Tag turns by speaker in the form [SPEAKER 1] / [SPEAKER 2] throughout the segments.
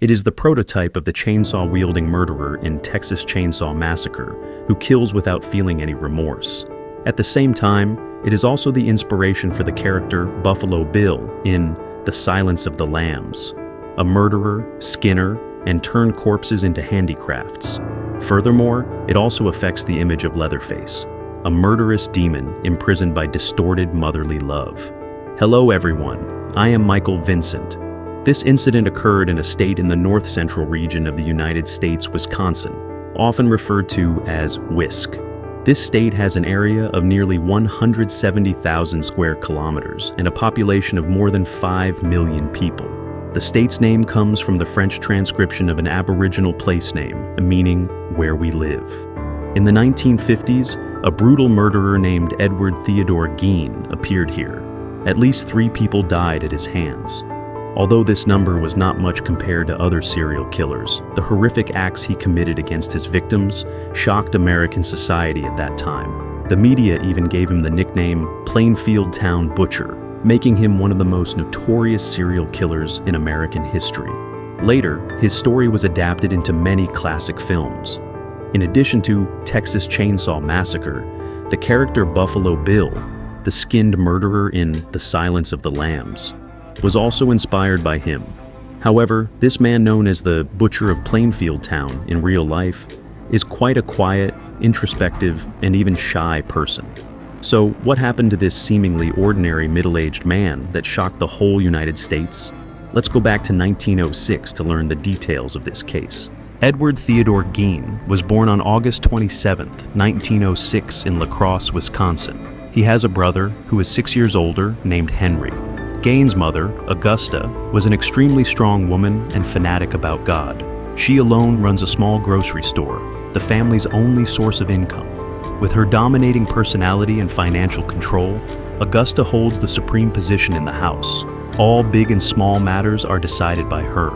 [SPEAKER 1] It is the prototype of the chainsaw-wielding murderer in Texas Chainsaw Massacre, who kills without feeling any remorse. At the same time, it is also the inspiration for the character Buffalo Bill in The Silence of the Lambs, a murderer, skinner, and turn corpses into handicrafts. Furthermore, it also affects the image of Leatherface, a murderous demon imprisoned by distorted motherly love. Hello everyone, I am Michael Vincent. This incident occurred in a state in the north-central region of the United States, Wisconsin, often referred to as WISC. This state has an area of nearly 170,000 square kilometers and a population of more than 5 million people. The state's name comes from the French transcription of an Aboriginal place name, meaning where we live. In the 1950s, a brutal murderer named Edward Theodore Gein appeared here. At least 3 people died at his hands. Although this number was not much compared to other serial killers, the horrific acts he committed against his victims shocked American society at that time. The media even gave him the nickname Plainfield Town Butcher, making him one of the most notorious serial killers in American history. Later, his story was adapted into many classic films. In addition to Texas Chainsaw Massacre, the character Buffalo Bill, the skinned murderer in The Silence of the Lambs, was also inspired by him. However, this man known as the Butcher of Plainfield Town in real life is quite a quiet, introspective, and even shy person. So what happened to this seemingly ordinary middle-aged man that shocked the whole United States? Let's go back to 1906 to learn the details of this case. Edward Theodore Gein was born on August 27, 1906 in La Crosse, Wisconsin. He has a brother who is 6 years older named Henry. Gein's mother, Augusta, was an extremely strong woman and fanatic about God. She alone runs a small grocery store, the family's only source of income. With her dominating personality and financial control, Augusta holds the supreme position in the house. All big and small matters are decided by her.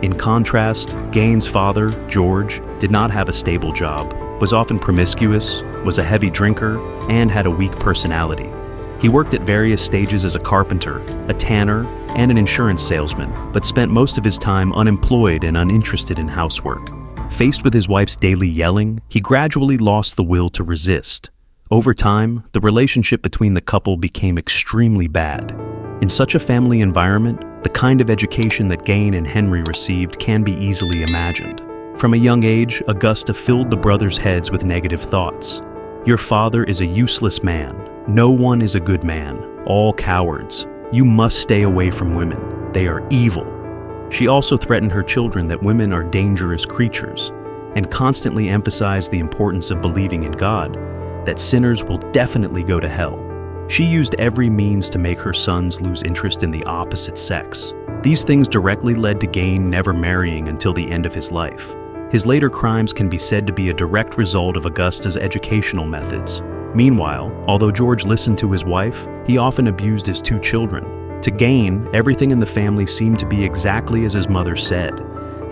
[SPEAKER 1] In contrast, Gein's father, George, did not have a stable job, was often promiscuous, was a heavy drinker, and had a weak personality. He worked at various stages as a carpenter, a tanner, and an insurance salesman, but spent most of his time unemployed and uninterested in housework. Faced with his wife's daily yelling, he gradually lost the will to resist. Over time, the relationship between the couple became extremely bad. In such a family environment, the kind of education that Gein and Henry received can be easily imagined. From a young age, Augusta filled the brothers' heads with negative thoughts. Your father is a useless man. No one is a good man, all cowards. You must stay away from women. They are evil. She also threatened her children that women are dangerous creatures, and constantly emphasized the importance of believing in God, that sinners will definitely go to hell. She used every means to make her sons lose interest in the opposite sex. These things directly led to Gein never marrying until the end of his life. His later crimes can be said to be a direct result of Augusta's educational methods. Meanwhile, although George listened to his wife, he often abused his 2 children. To Gein, everything in the family seemed to be exactly as his mother said.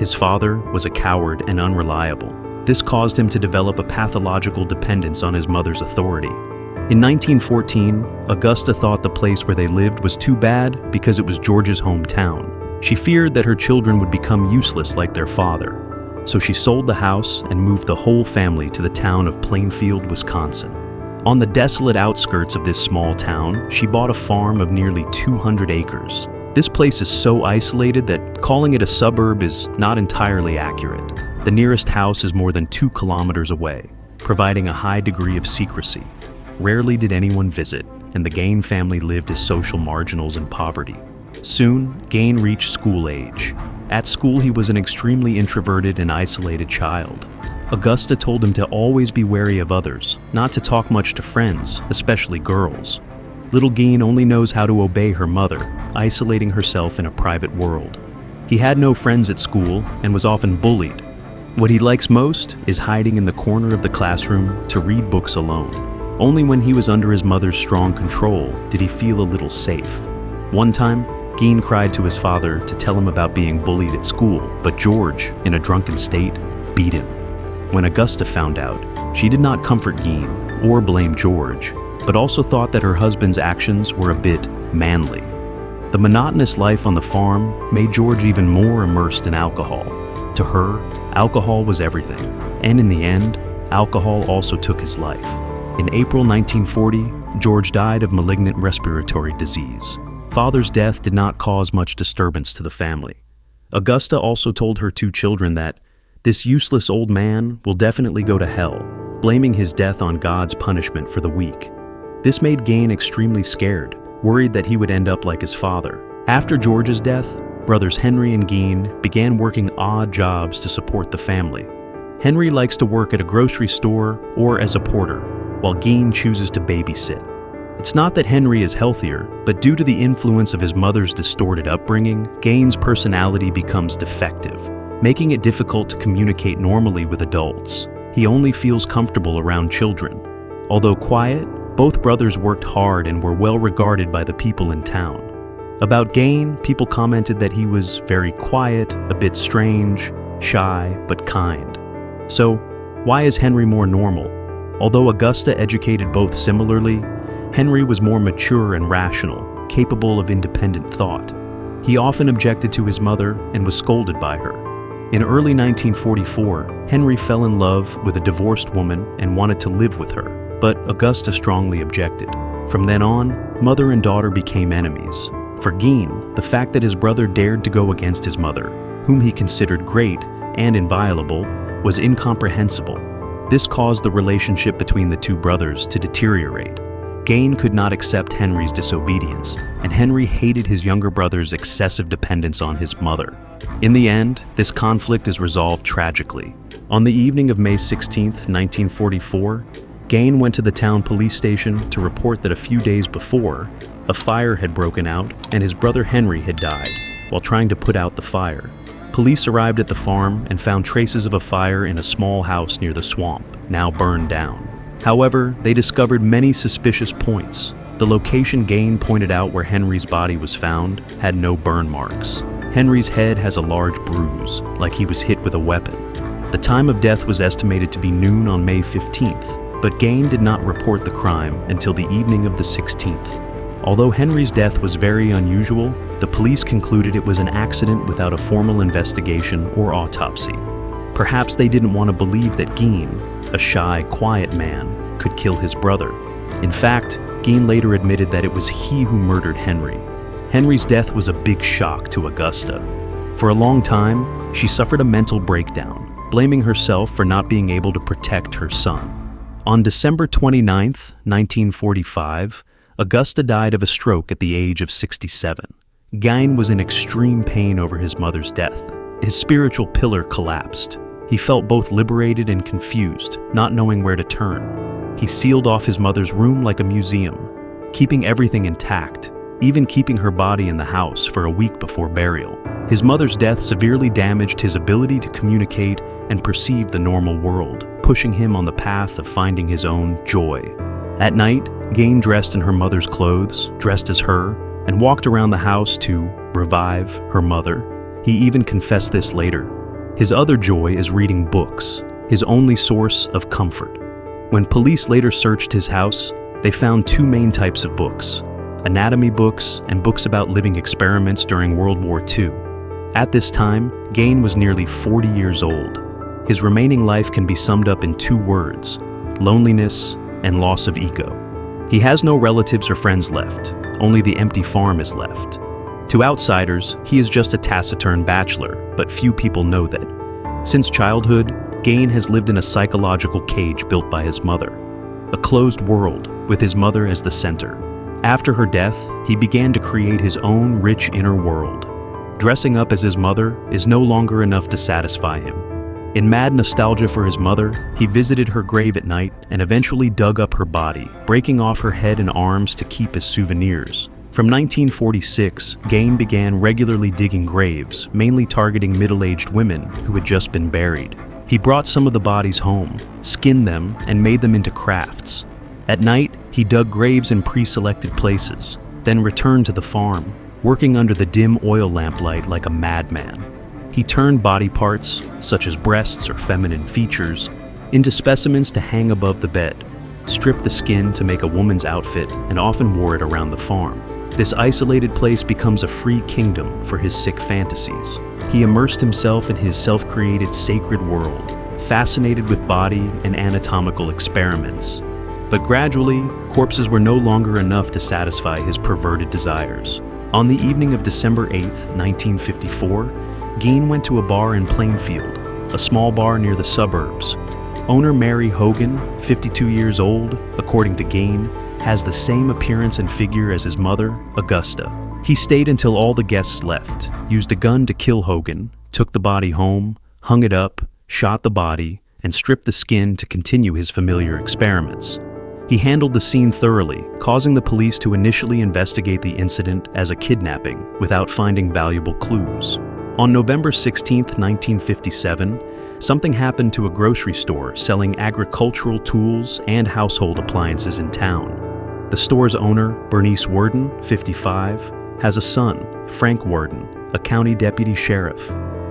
[SPEAKER 1] His father was a coward and unreliable. This caused him to develop a pathological dependence on his mother's authority. In 1914, Augusta thought the place where they lived was too bad because it was George's hometown. She feared that her children would become useless like their father. So she sold the house and moved the whole family to the town of Plainfield, Wisconsin. On the desolate outskirts of this small town, she bought a farm of nearly 200 acres. This place is so isolated that calling it a suburb is not entirely accurate. The nearest house is more than 2 kilometers away, providing a high degree of secrecy. Rarely did anyone visit, and the Gein family lived as social marginals in poverty. Soon, Gein reached school age. At school, he was an extremely introverted and isolated child. Augusta told him to always be wary of others, not to talk much to friends, especially girls. Little Gein only knows how to obey her mother, isolating herself in a private world. He had no friends at school and was often bullied. What he likes most is hiding in the corner of the classroom to read books alone. Only when he was under his mother's strong control did he feel a little safe. One time, Gein cried to his father to tell him about being bullied at school, but George, in a drunken state, beat him. When Augusta found out, she did not comfort Gein or blame George, but also thought that her husband's actions were a bit manly. The monotonous life on the farm made George even more immersed in alcohol. To her, alcohol was everything, and in the end, alcohol also took his life. In April 1940, George died of malignant respiratory disease. Father's death did not cause much disturbance to the family. Augusta also told her two children that this useless old man will definitely go to hell, blaming his death on God's punishment for the weak. This made Gein extremely scared, worried that he would end up like his father. After George's death, brothers Henry and Gein began working odd jobs to support the family. Henry likes to work at a grocery store or as a porter, while Gein chooses to babysit. It's not that Henry is healthier, but due to the influence of his mother's distorted upbringing, Gein's personality becomes defective, making it difficult to communicate normally with adults. He only feels comfortable around children. Although quiet, both brothers worked hard and were well regarded by the people in town. About Gein, people commented that he was very quiet, a bit strange, shy, but kind. So, why is Henry more normal? Although Augusta educated both similarly, Henry was more mature and rational, capable of independent thought. He often objected to his mother and was scolded by her. In early 1944, Henry fell in love with a divorced woman and wanted to live with her, but Augusta strongly objected. From then on, mother and daughter became enemies. For Gein, the fact that his brother dared to go against his mother, whom he considered great and inviolable, was incomprehensible. This caused the relationship between the two brothers to deteriorate. Gein could not accept Henry's disobedience, and Henry hated his younger brother's excessive dependence on his mother. In the end, this conflict is resolved tragically. On the evening of May 16, 1944, Gein went to the town police station to report that a few days before, a fire had broken out and his brother Henry had died while trying to put out the fire. Police arrived at the farm and found traces of a fire in a small house near the swamp, now burned down. However, they discovered many suspicious points. The location Gein pointed out where Henry's body was found had no burn marks. Henry's head has a large bruise, like he was hit with a weapon. The time of death was estimated to be noon on May 15th, but Gein did not report the crime until the evening of the 16th. Although Henry's death was very unusual, the police concluded it was an accident without a formal investigation or autopsy. Perhaps they didn't want to believe that Gein, a shy, quiet man, could kill his brother. In fact, Gein later admitted that it was he who murdered Henry. Henry's death was a big shock to Augusta. For a long time, she suffered a mental breakdown, blaming herself for not being able to protect her son. On December 29, 1945, Augusta died of a stroke at the age of 67. Gein was in extreme pain over his mother's death. His spiritual pillar collapsed. He felt both liberated and confused, not knowing where to turn. He sealed off his mother's room like a museum, keeping everything intact, even keeping her body in the house for a week before burial. His mother's death severely damaged his ability to communicate and perceive the normal world, pushing him on the path of finding his own joy. At night, Gein dressed in her mother's clothes, dressed as her, and walked around the house to revive her mother. He even confessed this later. His other joy is reading books, his only source of comfort. When police later searched his house, they found two main types of books: anatomy books and books about living experiments during World War II. At this time, Gein was nearly 40 years old. His remaining life can be summed up in two words: loneliness and loss of ego. He has no relatives or friends left, only the empty farm is left. To outsiders, he is just a taciturn bachelor, but few people know that. Since childhood, Gein has lived in a psychological cage built by his mother, a closed world with his mother as the center. After her death, he began to create his own rich inner world. Dressing up as his mother is no longer enough to satisfy him. In mad nostalgia for his mother, he visited her grave at night and eventually dug up her body, breaking off her head and arms to keep as souvenirs. From 1946, Gein began regularly digging graves, mainly targeting middle-aged women who had just been buried. He brought some of the bodies home, skinned them, and made them into crafts. At night, he dug graves in pre-selected places, then returned to the farm, working under the dim oil lamplight like a madman. He turned body parts, such as breasts or feminine features, into specimens to hang above the bed, stripped the skin to make a woman's outfit, and often wore it around the farm. This isolated place becomes a free kingdom for his sick fantasies. He immersed himself in his self-created sacred world, fascinated with body and anatomical experiments. But gradually, corpses were no longer enough to satisfy his perverted desires. On the evening of December 8, 1954, Gein went to a bar in Plainfield, a small bar near the suburbs. Owner Mary Hogan, 52 years old, according to Gein, has the same appearance and figure as his mother, Augusta. He stayed until all the guests left, used a gun to kill Hogan, took the body home, hung it up, shot the body, and stripped the skin to continue his familiar experiments. He handled the scene thoroughly, causing the police to initially investigate the incident as a kidnapping without finding valuable clues. On November 16, 1957, something happened to a grocery store selling agricultural tools and household appliances in town. The store's owner, Bernice Worden, 55, has a son, Frank Worden, a county deputy sheriff.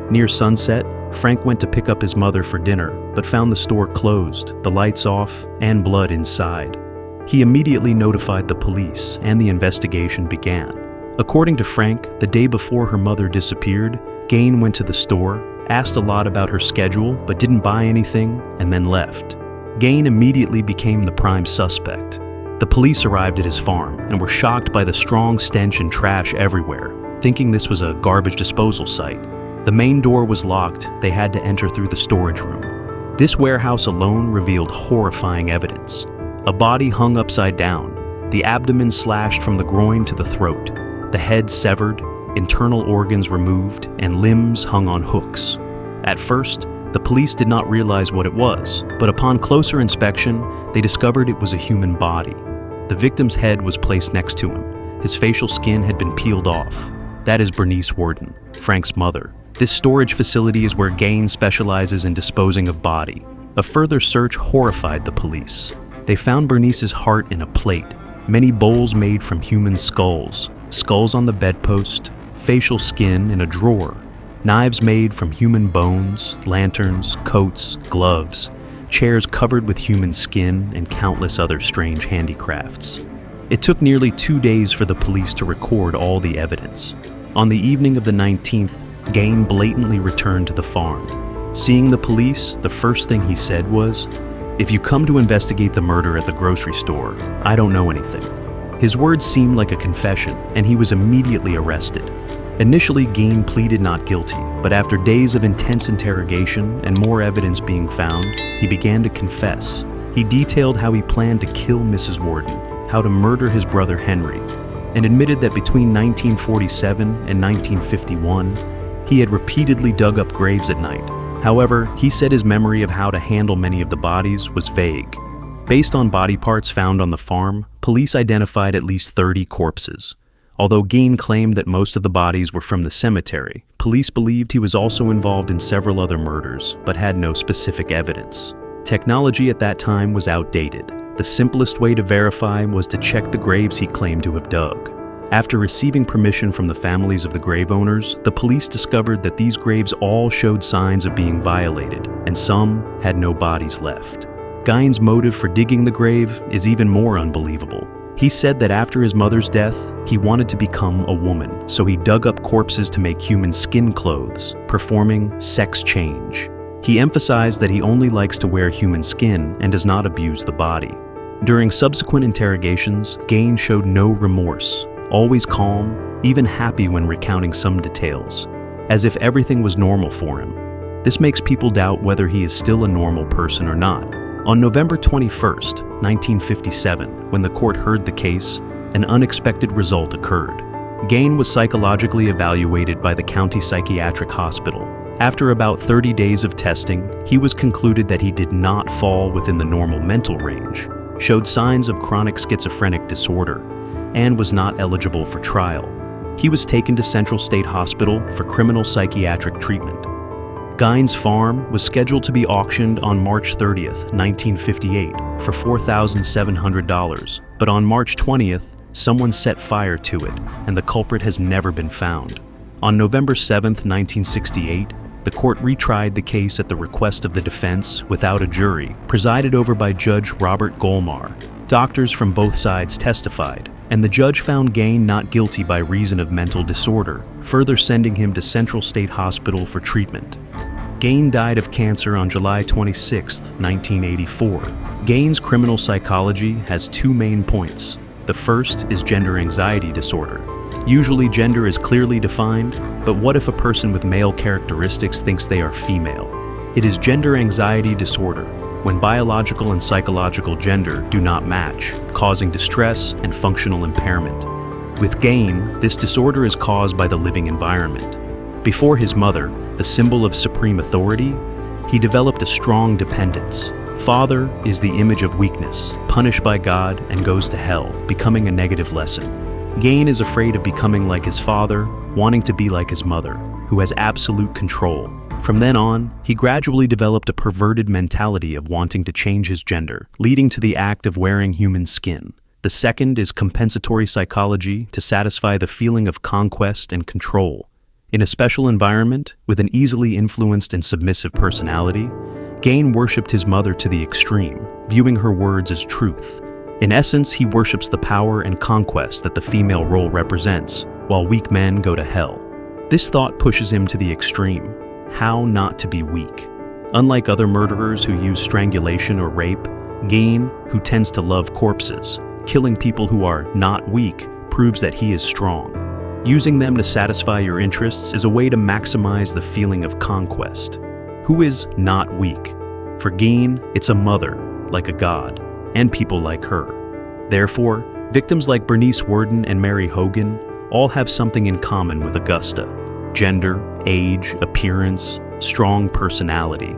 [SPEAKER 1] Near sunset, Frank went to pick up his mother for dinner, but found the store closed, the lights off, and blood inside. He immediately notified the police, and the investigation began. According to Frank, the day before her mother disappeared, Gein went to the store, asked a lot about her schedule, but didn't buy anything, and then left. Gein immediately became the prime suspect. The police arrived at his farm and were shocked by the strong stench and trash everywhere, thinking this was a garbage disposal site. The main door was locked. They had to enter through the storage room. This warehouse alone revealed horrifying evidence. A body hung upside down, the abdomen slashed from the groin to the throat, the head severed, internal organs removed, and limbs hung on hooks. At first, the police did not realize what it was, but upon closer inspection, they discovered it was a human body. The victim's head was placed next to him. His facial skin had been peeled off. That is Bernice Worden, Frank's mother. This storage facility is where Gein specializes in disposing of body. A further search horrified the police. They found Bernice's heart in a plate, many bowls made from human skulls, skulls on the bedpost, facial skin in a drawer, knives made from human bones, lanterns, coats, gloves, chairs covered with human skin, and countless other strange handicrafts. It took nearly 2 days for the police to record all the evidence. On the evening of the 19th, Gein blatantly returned to the farm. Seeing the police, the first thing he said was, "If you come to investigate the murder at the grocery store, I don't know anything." His words seemed like a confession, and he was immediately arrested. Initially, Gein pleaded not guilty, but after days of intense interrogation and more evidence being found, he began to confess. He detailed how he planned to kill Mrs. Worden, how to murder his brother Henry, and admitted that between 1947 and 1951, he had repeatedly dug up graves at night. However, he said his memory of how to handle many of the bodies was vague. Based on body parts found on the farm, police identified at least 30 corpses. Although Gein claimed that most of the bodies were from the cemetery, police believed he was also involved in several other murders, but had no specific evidence. Technology at that time was outdated. The simplest way to verify was to check the graves he claimed to have dug. After receiving permission from the families of the grave owners, the police discovered that these graves all showed signs of being violated, and some had no bodies left. Gein's motive for digging the grave is even more unbelievable. He said that after his mother's death, he wanted to become a woman, so he dug up corpses to make human skin clothes, performing sex change. He emphasized that he only likes to wear human skin and does not abuse the body. During subsequent interrogations, Gein showed no remorse, always calm, even happy when recounting some details, as if everything was normal for him. This makes people doubt whether he is still a normal person or not. On November 21, 1957, when the court heard the case, an unexpected result occurred. Gein was psychologically evaluated by the county psychiatric hospital. After about 30 days of testing, he was concluded that he did not fall within the normal mental range, showed signs of chronic schizophrenic disorder, and was not eligible for trial. He was taken to Central State Hospital for criminal psychiatric treatment. Gein's farm was scheduled to be auctioned on March 30th, 1958 for $4,700, but on March 20th, someone set fire to it, and the culprit has never been found. On November 7th, 1968, the court retried the case at the request of the defense without a jury, presided over by Judge Robert Golmar. Doctors from both sides testified, and the judge found Gein not guilty by reason of mental disorder, further sending him to Central State Hospital for treatment. Gein died of cancer on July 26, 1984. Gein's criminal psychology has two main points. The first is gender anxiety disorder. Usually gender is clearly defined, but what if a person with male characteristics thinks they are female? It is gender anxiety disorder, when biological and psychological gender do not match, causing distress and functional impairment. With Gein, this disorder is caused by the living environment. Before his mother, the symbol of supreme authority, he developed a strong dependence. Father is the image of weakness, punished by God and goes to hell, becoming a negative lesson. Gein is afraid of becoming like his father, wanting to be like his mother, who has absolute control. From then on, he gradually developed a perverted mentality of wanting to change his gender, leading to the act of wearing human skin. The second is compensatory psychology to satisfy the feeling of conquest and control. In a special environment, with an easily influenced and submissive personality, Gein worshipped his mother to the extreme, viewing her words as truth. In essence, he worships the power and conquest that the female role represents, while weak men go to hell. This thought pushes him to the extreme. How not to be weak. Unlike other murderers who use strangulation or rape, Gein, who tends to love corpses, killing people who are not weak, proves that he is strong. Using them to satisfy your interests is a way to maximize the feeling of conquest. Who is not weak? For Gein, it's a mother, like a god, and people like her. Therefore, victims like Bernice Worden and Mary Hogan all have something in common with Augusta: gender, age, appearance, strong personality.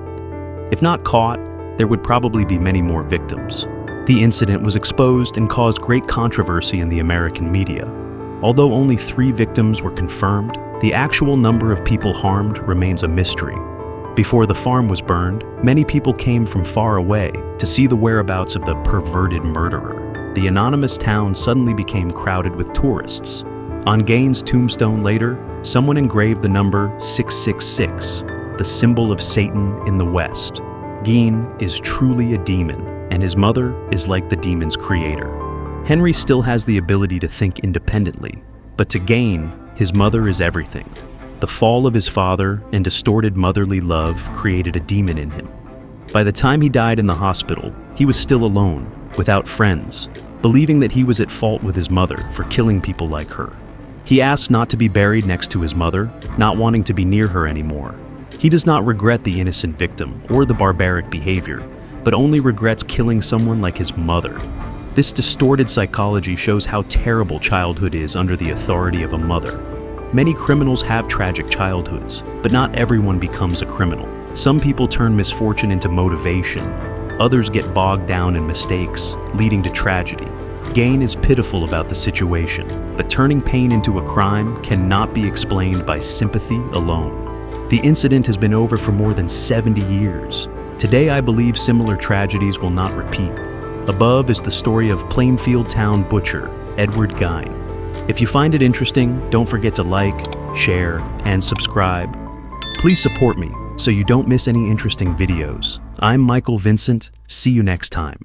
[SPEAKER 1] If not caught, there would probably be many more victims. The incident was exposed and caused great controversy in the American media. Although only 3 victims were confirmed, the actual number of people harmed remains a mystery. Before the farm was burned, many people came from far away to see the whereabouts of the perverted murderer. The anonymous town suddenly became crowded with tourists. On Gein's tombstone later, someone engraved the number 666, the symbol of Satan in the West. Gein is truly a demon, and his mother is like the demon's creator. Henry still has the ability to think independently, but to Gein, his mother is everything. The fall of his father and distorted motherly love created a demon in him. By the time he died in the hospital, he was still alone, without friends, believing that he was at fault with his mother for killing people like her. He asked not to be buried next to his mother, not wanting to be near her anymore. He does not regret the innocent victim or the barbaric behavior, but only regrets killing someone like his mother. This distorted psychology shows how terrible childhood is under the authority of a mother. Many criminals have tragic childhoods, but not everyone becomes a criminal. Some people turn misfortune into motivation. Others get bogged down in mistakes, leading to tragedy. Gein is pitiful about the situation, but turning pain into a crime cannot be explained by sympathy alone. The incident has been over for more than 70 years. Today, I believe similar tragedies will not repeat. Above is the story of Plainfield Town butcher, Edward Gein. If you find it interesting, don't forget to like, share, and subscribe. Please support me so you don't miss any interesting videos. I'm Michael Vincent. See you next time.